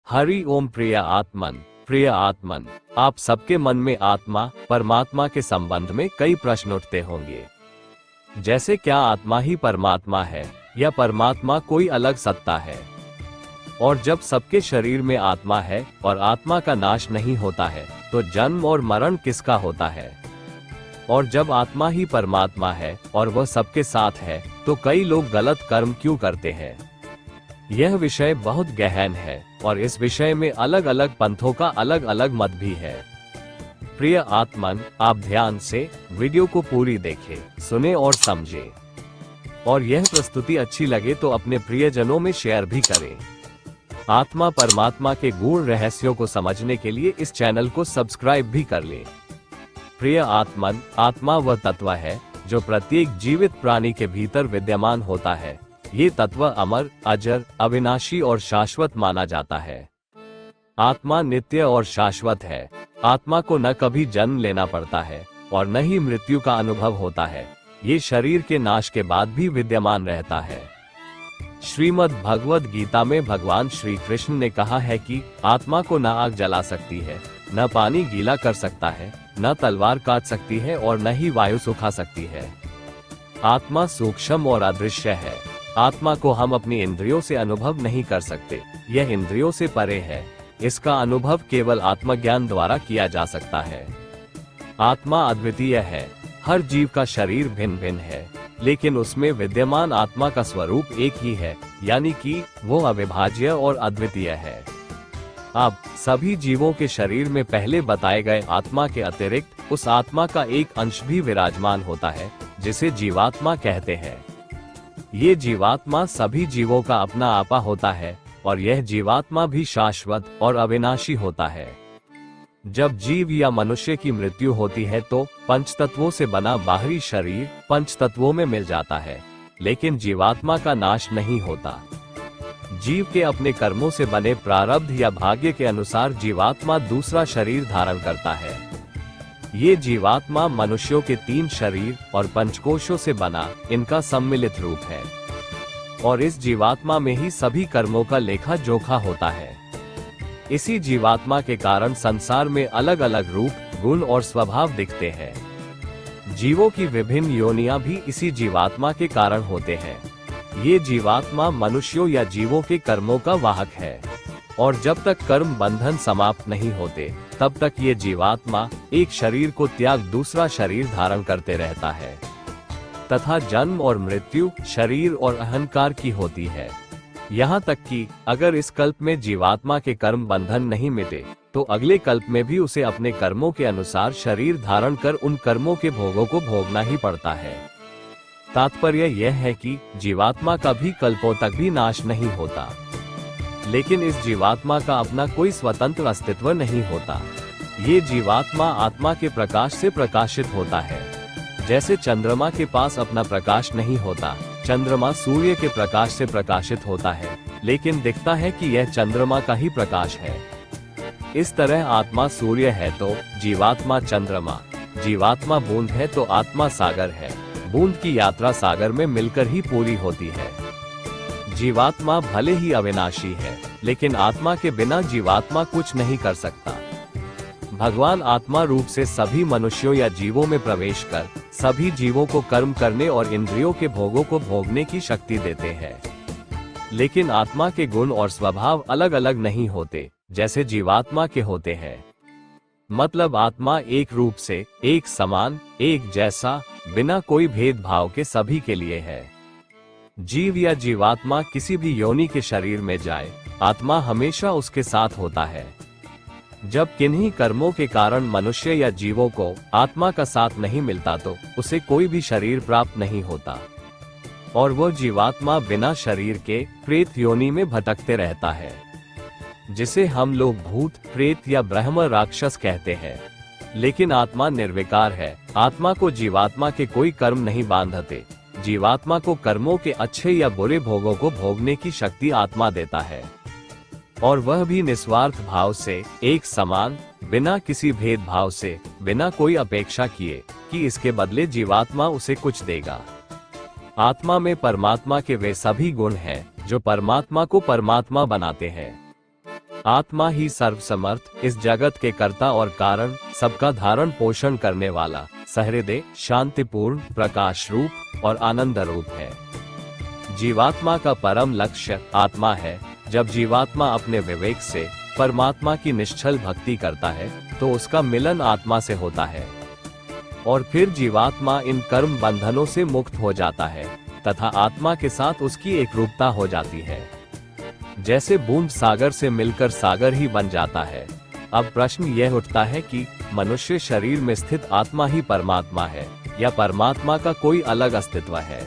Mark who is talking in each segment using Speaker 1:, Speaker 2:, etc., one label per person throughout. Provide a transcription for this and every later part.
Speaker 1: हरि ओम। प्रिय आत्मन, आप सबके मन में आत्मा परमात्मा के संबंध में कई प्रश्न उठते होंगे। जैसे क्या आत्मा ही परमात्मा है या परमात्मा कोई अलग सत्ता है? और जब सबके शरीर में आत्मा है और आत्मा का नाश नहीं होता है तो जन्म और मरण किसका होता है? और जब आत्मा ही परमात्मा है और वह सबके साथ है तो कई लोग गलत कर्म क्यों करते हैं? यह विषय बहुत गहन है और इस विषय में अलग अलग पंथों का अलग अलग मत भी है। प्रिय आत्मन, आप ध्यान से वीडियो को पूरी देखें, सुने और समझें। और यह प्रस्तुति अच्छी लगे तो अपने प्रियजनों में शेयर भी करें। आत्मा परमात्मा के गूढ़ रहस्यों को समझने के लिए इस चैनल को सब्सक्राइब भी कर लें। प्रिय आत्मन, आत्मा वह तत्व है जो प्रत्येक जीवित प्राणी के भीतर विद्यमान होता है। ये तत्व अमर, अजर, अविनाशी और शाश्वत माना जाता है। आत्मा नित्य और शाश्वत है। आत्मा को न कभी जन्म लेना पड़ता है और न ही मृत्यु का अनुभव होता है। ये शरीर के नाश के बाद भी विद्यमान रहता है। श्रीमद् भगवद गीता में भगवान श्री कृष्ण ने कहा है कि आत्मा को न आग जला सकती है, न पानी गीला कर सकता है, न तलवार काट सकती है और न ही वायु सुखा सकती है। आत्मा सूक्ष्म और अदृश्य है। आत्मा को हम अपनी इंद्रियों से अनुभव नहीं कर सकते, यह इंद्रियों से परे है। इसका अनुभव केवल आत्मज्ञान द्वारा किया जा सकता है। आत्मा अद्वितीय है। हर जीव का शरीर भिन्न भिन्न है, लेकिन उसमें विद्यमान आत्मा का स्वरूप एक ही है, यानी कि वो अविभाज्य और अद्वितीय है। अब सभी जीवों के शरीर में पहले बताए गए आत्मा के अतिरिक्त उस आत्मा का एक अंश भी विराजमान होता है, जिसे जीवात्मा कहते हैं। ये जीवात्मा सभी जीवों का अपना आपा होता है और यह जीवात्मा भी शाश्वत और अविनाशी होता है। जब जीव या मनुष्य की मृत्यु होती है तो पंचतत्वों से बना बाहरी शरीर पंचतत्वों में मिल जाता है, लेकिन जीवात्मा का नाश नहीं होता। जीव के अपने कर्मों से बने प्रारब्ध या भाग्य के अनुसार जीवात्मा दूसरा शरीर धारण करता है। ये जीवात्मा मनुष्यों के 3 शरीर और पंचकोशों से बना इनका सम्मिलित रूप है और इस जीवात्मा में ही सभी कर्मों का लेखा जोखा होता है। इसी जीवात्मा के कारण संसार में अलग अलग रूप, गुण और स्वभाव दिखते हैं। जीवों की विभिन्न योनियां भी इसी जीवात्मा के कारण होते हैं। ये जीवात्मा मनुष्यों या जीवों के कर्मों का वाहक है और जब तक कर्म बंधन समाप्त नहीं होते तब तक ये जीवात्मा एक शरीर को त्याग दूसरा शरीर धारण करते रहता है तथा जन्म और मृत्यु शरीर और अहंकार की होती है। यहाँ तक कि अगर इस कल्प में जीवात्मा के कर्म बंधन नहीं मिटे तो अगले कल्प में भी उसे अपने कर्मों के अनुसार शरीर धारण कर उन कर्मों के भोगों को भोगना ही पड़ता है। तात्पर्य यह है कि जीवात्मा का भी कल्पों तक भी नाश नहीं होता, लेकिन इस जीवात्मा का अपना कोई स्वतंत्र अस्तित्व नहीं होता। ये जीवात्मा आत्मा के प्रकाश से प्रकाशित होता है। जैसे चंद्रमा के पास अपना प्रकाश नहीं होता, चंद्रमा सूर्य के प्रकाश से प्रकाशित होता है, लेकिन दिखता है कि यह चंद्रमा का ही प्रकाश है। इस तरह आत्मा सूर्य है तो जीवात्मा चंद्रमा, जीवात्मा बूंद है तो आत्मा सागर है। बूंद की यात्रा सागर में मिलकर ही पूरी होती है। जीवात्मा भले ही अविनाशी है, लेकिन आत्मा के बिना जीवात्मा कुछ नहीं कर सकता। भगवान आत्मा रूप से सभी मनुष्यों या जीवों में प्रवेश कर सभी जीवों को कर्म करने और इंद्रियों के भोगों को भोगने की शक्ति देते हैं। लेकिन आत्मा के गुण और स्वभाव अलग अलग नहीं होते जैसे जीवात्मा के होते हैं। मतलब आत्मा एक रूप से, एक समान, एक जैसा, बिना कोई भेदभाव के सभी के लिए है। जीव या जीवात्मा किसी भी योनि के शरीर में जाए, आत्मा हमेशा उसके साथ होता है। जब किन्हीं कर्मों के कारण मनुष्य या जीवों को आत्मा का साथ नहीं मिलता तो उसे कोई भी शरीर प्राप्त नहीं होता और वह जीवात्मा बिना शरीर के प्रेत योनि में भटकते रहता है, जिसे हम लोग भूत, प्रेत या ब्रह्म राक्षस कहते हैं। लेकिन आत्मा निर्विकार है। आत्मा को जीवात्मा के कोई कर्म नहीं बांधते। जीवात्मा को कर्मों के अच्छे या बुरे भोगों को भोगने की शक्ति आत्मा देता है और वह भी निस्वार्थ भाव से, एक समान, बिना किसी भेदभाव से, बिना कोई अपेक्षा किए कि इसके बदले जीवात्मा उसे कुछ देगा। आत्मा में परमात्मा के वे सभी गुण हैं जो परमात्मा को परमात्मा बनाते हैं। आत्मा ही सर्वसमर्थ, इस जगत के कर्ता और कारण, सबका धारण पोषण करने वाला, सहृदय, शांतिपूर्ण, प्रकाश रूप और आनंद रूप है। जीवात्मा का परम लक्ष्य आत्मा है। जब जीवात्मा अपने विवेक से परमात्मा की निश्चल भक्ति करता है तो उसका मिलन आत्मा से होता है और फिर जीवात्मा इन कर्म बंधनों से मुक्त हो जाता है तथा आत्मा के साथ उसकी एकरूपता हो जाती है। जैसे बूंद सागर से मिलकर सागर ही बन जाता है। अब प्रश्न यह उठता है कि मनुष्य शरीर में स्थित आत्मा ही परमात्मा है या परमात्मा का कोई अलग अस्तित्व है।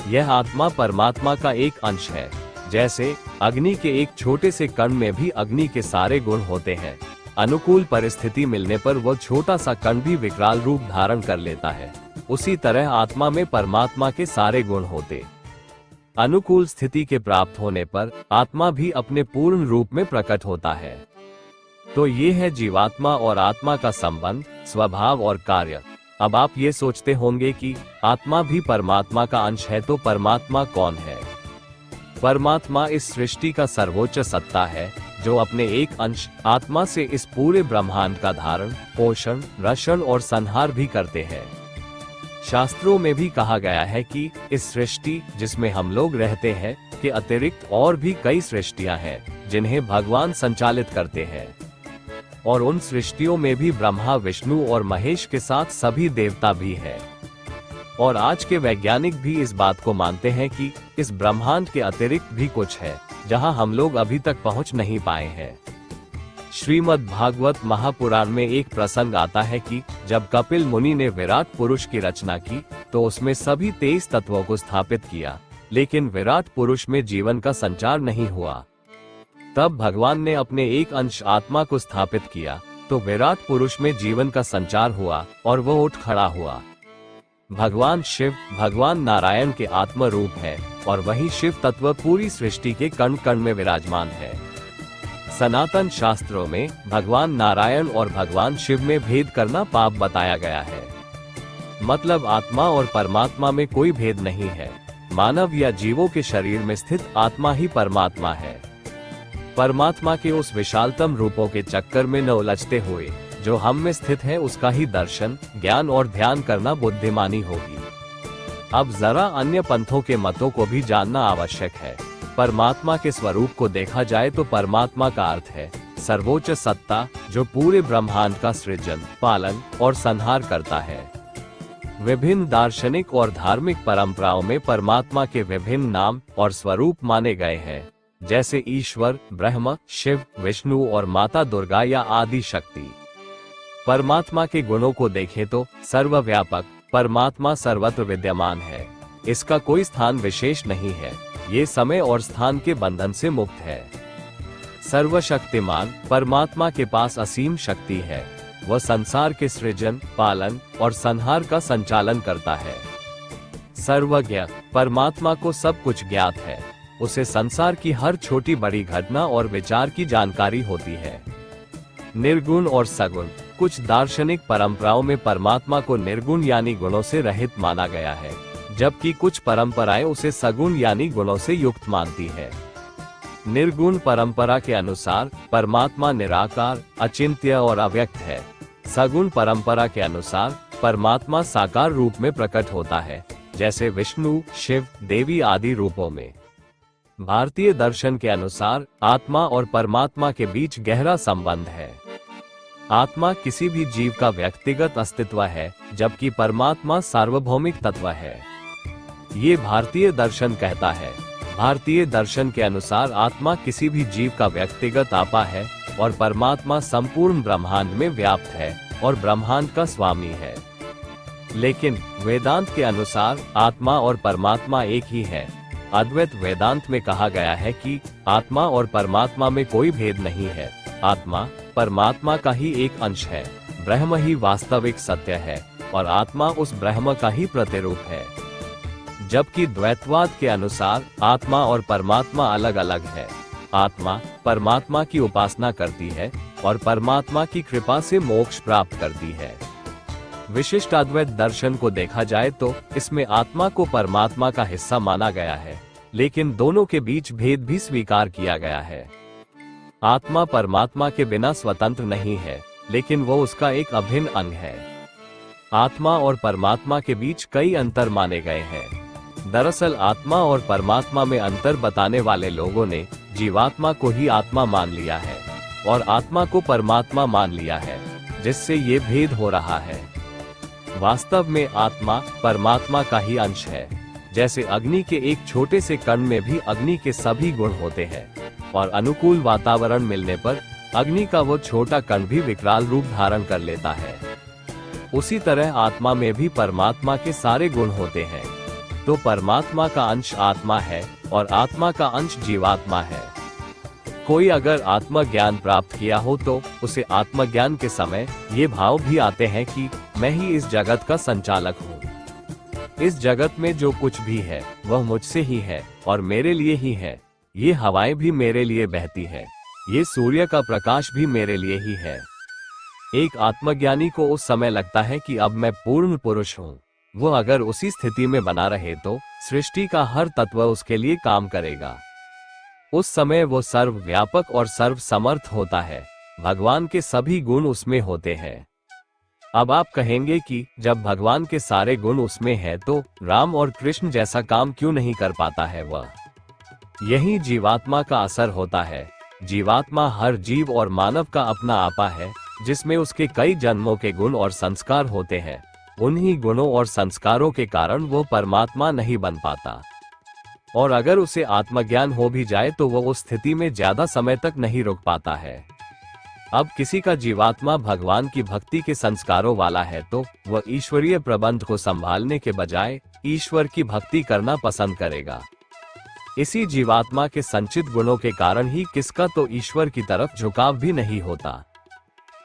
Speaker 1: यह आत्मा परमात्मा का एक अंश है। जैसे अग्नि के एक छोटे से कण में भी अग्नि के सारे गुण होते हैं। अनुकूल परिस्थिति मिलने पर वह छोटा सा कण भी विकराल रूप धारण कर लेता है। उसी तरह आत्मा में परमात्मा के सारे गुण होते। अनुकूल स्थिति के प्राप्त होने पर आत्मा भी अपने पूर्ण रूप में प्रकट होता है। तो ये है जीवात्मा और आत्मा का संबंध, स्वभाव और कार्य। अब आप ये सोचते होंगे कि आत्मा भी परमात्मा का अंश है, तो परमात्मा कौन है? परमात्मा इस सृष्टि का सर्वोच्च सत्ता है जो अपने एक अंश आत्मा से इस पूरे ब्रह्मांड का धारण, पोषण, रक्षण और संहार भी करते हैं। शास्त्रों में भी कहा गया है कि इस सृष्टि जिसमें हम लोग रहते हैं के अतिरिक्त और भी कई सृष्टियां हैं जिन्हें भगवान संचालित करते हैं और उन सृष्टियों में भी ब्रह्मा, विष्णु और महेश के साथ सभी देवता भी हैं। और आज के वैज्ञानिक भी इस बात को मानते हैं कि इस ब्रह्मांड के अतिरिक्त भी कुछ है जहां हम लोग अभी तक पहुंच नहीं पाए हैं। श्रीमद् भागवत महापुराण में एक प्रसंग आता है कि जब कपिल मुनि ने विराट पुरुष की रचना की तो उसमें सभी 23 तत्वों को स्थापित किया, लेकिन विराट पुरुष में जीवन का संचार नहीं हुआ। तब भगवान ने अपने एक अंश आत्मा को स्थापित किया तो विराट पुरुष में जीवन का संचार हुआ और वह उठ खड़ा हुआ। भगवान शिव, भगवान नारायण के आत्म रूप है और वही शिव तत्व पूरी सृष्टि के कण कण में विराजमान है। सनातन शास्त्रों में भगवान नारायण और भगवान शिव में भेद करना पाप बताया गया है। मतलब आत्मा और परमात्मा में कोई भेद नहीं है। मानव या जीवों के शरीर में स्थित आत्मा ही परमात्मा है। परमात्मा के उस विशालतम रूपों के चक्कर में न उलझते हुए जो हम में स्थित है उसका ही दर्शन, ज्ञान और ध्यान करना बुद्धिमानी होगी। अब जरा अन्य पंथों के मतों को भी जानना आवश्यक है। परमात्मा के स्वरूप को देखा जाए तो परमात्मा का अर्थ है सर्वोच्च सत्ता जो पूरे ब्रह्मांड का सृजन, पालन और संहार करता है। विभिन्न दार्शनिक और धार्मिक परंपराओं में परमात्मा के विभिन्न नाम और स्वरूप माने गए हैं, जैसे ईश्वर, ब्रह्म, शिव, विष्णु और माता दुर्गा या आदि शक्ति। परमात्मा के गुणों को देखें तो सर्वव्यापक परमात्मा सर्वत्र विद्यमान है। इसका कोई स्थान विशेष नहीं है। ये समय और स्थान के बंधन से मुक्त है। सर्वशक्तिमान परमात्मा के पास असीम शक्ति है। वह संसार के सृजन, पालन और संहार का संचालन करता है। सर्वज्ञ परमात्मा को सब कुछ ज्ञात है। उसे संसार की हर छोटी बड़ी घटना और विचार की जानकारी होती है। निर्गुण और सगुण कुछ दार्शनिक परंपराओं में परमात्मा को निर्गुण यानी गुणों से रहित माना गया है, जबकि कुछ परंपराएं उसे सगुण यानी गुणों से युक्त मानती है। निर्गुण परंपरा के अनुसार परमात्मा निराकार, अचिंत्य और अव्यक्त है। सगुण परंपरा के अनुसार परमात्मा साकार रूप में प्रकट होता है, जैसे विष्णु, शिव, देवी आदि रूपों में। भारतीय दर्शन के अनुसार आत्मा और परमात्मा के बीच गहरा संबंध है। आत्मा किसी भी जीव का व्यक्तिगत अस्तित्व है, जबकि परमात्मा सार्वभौमिक तत्व है। ये भारतीय दर्शन कहता है। भारतीय दर्शन के अनुसार आत्मा किसी भी जीव का व्यक्तिगत आपा है और परमात्मा संपूर्ण ब्रह्मांड में व्याप्त है और ब्रह्मांड का स्वामी है। लेकिन वेदांत के अनुसार आत्मा और परमात्मा एक ही है। अद्वैत वेदांत में कहा गया है कि आत्मा और परमात्मा में कोई भेद नहीं है। आत्मा परमात्मा का ही एक अंश है। ब्रह्म ही वास्तविक सत्य है और आत्मा उस ब्रह्म का ही प्रतिरूप है। जबकि द्वैतवाद के अनुसार आत्मा और परमात्मा अलग अलग है। आत्मा परमात्मा की उपासना करती है और परमात्मा की कृपा से मोक्ष प्राप्त करती है। विशिष्ट अद्वैत दर्शन को देखा जाए तो इसमें आत्मा को परमात्मा का हिस्सा माना गया है, लेकिन दोनों के बीच भेद भी स्वीकार किया गया है। आत्मा परमात्मा के बिना स्वतंत्र नहीं है, लेकिन वो उसका एक अभिन्न अंग है। आत्मा और परमात्मा के बीच कई अंतर माने गए हैं। दरअसल आत्मा और परमात्मा में अंतर बताने वाले लोगों ने जीवात्मा को ही आत्मा मान लिया है और आत्मा को परमात्मा मान लिया है, जिससे ये भेद हो रहा है। वास्तव में आत्मा परमात्मा का ही अंश है। जैसे अग्नि के एक छोटे से कण में भी अग्नि के सभी गुण होते हैं और अनुकूल वातावरण मिलने पर अग्नि का वो छोटा कण भी विकराल रूप धारण कर लेता है। उसी तरह आत्मा में भी परमात्मा के सारे गुण होते हैं। तो परमात्मा का अंश आत्मा है और आत्मा का अंश जीवात्मा है। कोई अगर आत्मज्ञान प्राप्त किया हो तो उसे आत्मज्ञान के समय ये भाव भी आते हैं कि मैं ही इस जगत का संचालक हूँ। इस जगत में जो कुछ भी है वह मुझसे ही है और मेरे लिए ही है। ये हवाएं भी मेरे लिए बहती है, ये सूर्य का प्रकाश भी मेरे लिए ही है। एक आत्मज्ञानी को उस समय लगता है कि अब मैं पूर्ण पुरुष हूँ। वो अगर उसी स्थिति में बना रहे तो सृष्टि का हर तत्व उसके लिए काम करेगा। उस समय वो सर्वव्यापक और सर्व समर्थ होता है। भगवान के सभी गुण उसमें होते हैं। अब आप कहेंगे कि जब भगवान के सारे गुण उसमें हैं तो राम और कृष्ण जैसा काम क्यों नहीं कर पाता है वह? यही जीवात्मा का असर होता है। जीवात्मा हर जीव और मानव का अपना आपा है, जिसमें उसके कई जन्मों के गुण और संस्कार होते हैं। उन्हीं गुणों और संस्कारों के कारण वो परमात्मा नहीं बन पाता। और अगर उसे आत्मज्ञान हो भी जाए तो वो उस स्थिति में ज्यादा समय तक नहीं रुक पाता है। अब किसी का जीवात्मा भगवान की भक्ति के संस्कारों वाला है तो वह ईश्वरीय प्रबंध को संभालने के बजाय ईश्वर की भक्ति करना पसंद करेगा। इसी जीवात्मा के संचित गुणों के कारण ही किसका तो ईश्वर की तरफ झुकाव भी नहीं होता।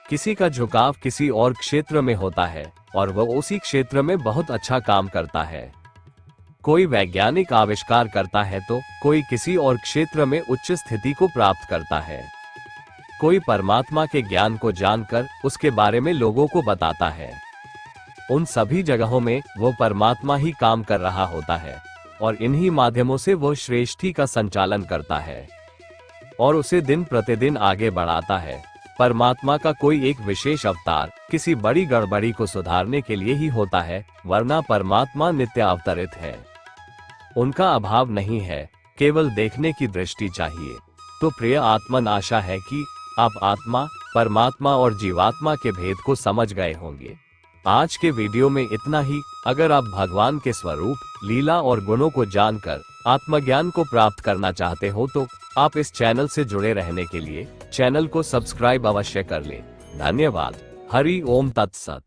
Speaker 1: किसी का झुकाव किसी और क्षेत्र में होता है और वह उसी क्षेत्र में बहुत अच्छा काम करता है। कोई वैज्ञानिक आविष्कार करता है तो कोई किसी और क्षेत्र में उच्च स्थिति को प्राप्त करता है। कोई परमात्मा के ज्ञान को जानकर उसके बारे में लोगों को बताता है। उन सभी जगहों में वो परमात्मा ही काम कर रहा होता है और इन्हीं माध्यमों से वो श्रेष्ठी का संचालन करता है और उसे दिन प्रतिदिन आगे बढ़ाता है। परमात्मा का कोई एक विशेष अवतार किसी बड़ी गड़बड़ी को सुधारने के लिए ही होता है, वरना परमात्मा नित्य अवतरित है। उनका अभाव नहीं है, केवल देखने की दृष्टि चाहिए। तो प्रिय आत्मन, आशा है कि आप आत्मा, परमात्मा और जीवात्मा के भेद को समझ गए होंगे। आज के वीडियो में इतना ही। अगर आप भगवान के स्वरूप, लीला और गुणों को जानकर आत्मज्ञान को प्राप्त करना चाहते हो तो आप इस चैनल से जुड़े रहने के लिए चैनल को सब्सक्राइब अवश्य कर लें। धन्यवाद। हरि ओम तत्सत।